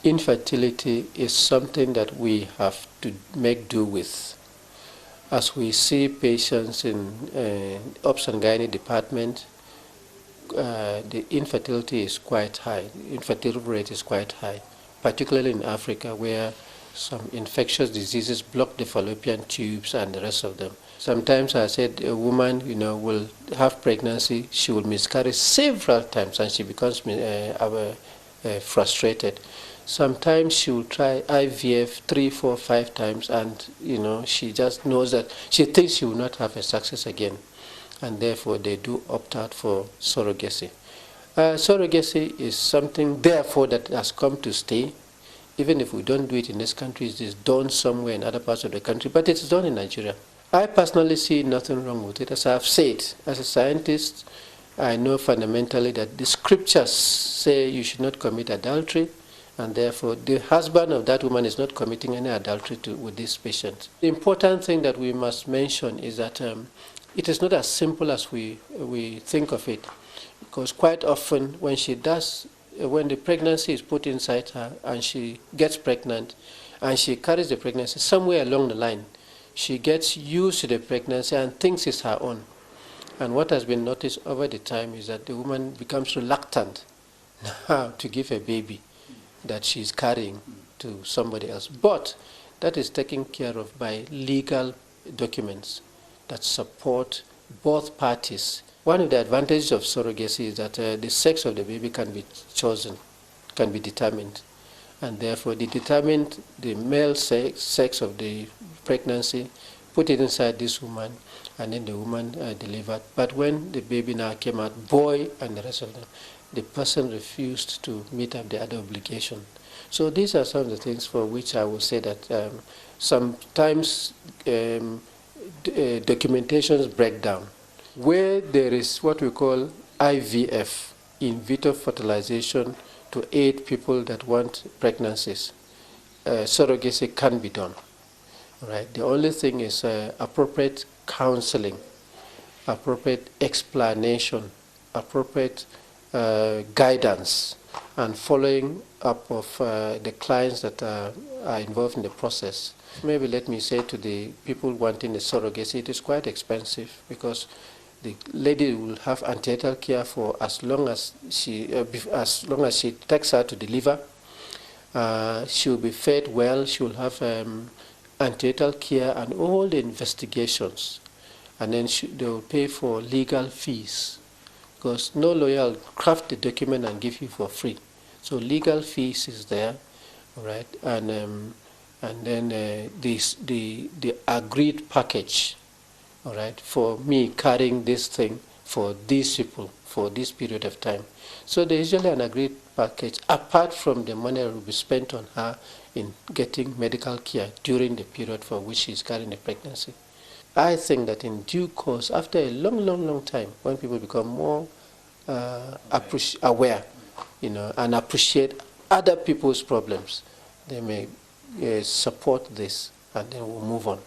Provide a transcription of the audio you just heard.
Infertility is something that we have to make do with. As we see patients in Obs and Gynae department, the infertility is quite high. The infertility rate is quite high, particularly in Africa, where some infectious diseases block the fallopian tubes and the rest of them. Sometimes I said a woman, will have pregnancy, she will miscarry several times, and she becomes frustrated. Sometimes she will try IVF 3, 4, 5 times, and she just knows that she thinks she will not have a success again, and therefore they do opt out for surrogacy. Surrogacy is something, therefore, that has come to stay. Even if we don't do it in this country, it is done somewhere in other parts of the country, but it's done in Nigeria. I personally see nothing wrong with it. As I've said, as a scientist, I know fundamentally that the scriptures say you should not commit adultery, and therefore the husband of that woman is not committing any adultery with this patient. The important thing that we must mention is that it is not as simple as we think of it, because quite often when the pregnancy is put inside her and she gets pregnant and she carries the pregnancy, somewhere along the line she gets used to the pregnancy and thinks it's her own. And what has been noticed over the time is that the woman becomes reluctant now to give a baby that she's carrying to somebody else. But that is taken care of by legal documents that support both parties. One of the advantages of surrogacy is that the sex of the baby can be chosen, can be determined. And therefore, they determined the male sex of the pregnancy, put it inside this woman, and then the woman delivered. But when the baby now came out, boy and the rest of them, the person refused to meet up the other obligation. So these are some of the things for which I will say that sometimes documentations break down. Where there is what we call IVF, in vitro fertilization, to aid people that want pregnancies, surrogacy can be done. Right? The only thing is appropriate counseling, appropriate explanation, appropriate guidance, and following up of the clients that are involved in the process. Maybe let me say to the people wanting the surrogacy, it is quite expensive, because the lady will have antenatal care for as long as she takes her to deliver. She will be fed well. She will have antenatal care and all the investigations, and then they will pay for legal fees, because no lawyer will craft the document and give you for free. So legal fees is there, all right, and then the agreed package. All right, for me carrying this thing for these people for this period of time. So there is usually an agreed package apart from the money that will be spent on her in getting medical care during the period for which she is carrying the pregnancy. I think that in due course, after a long time, when people become more aware, and appreciate other people's problems, they may support this, and then we'll move on.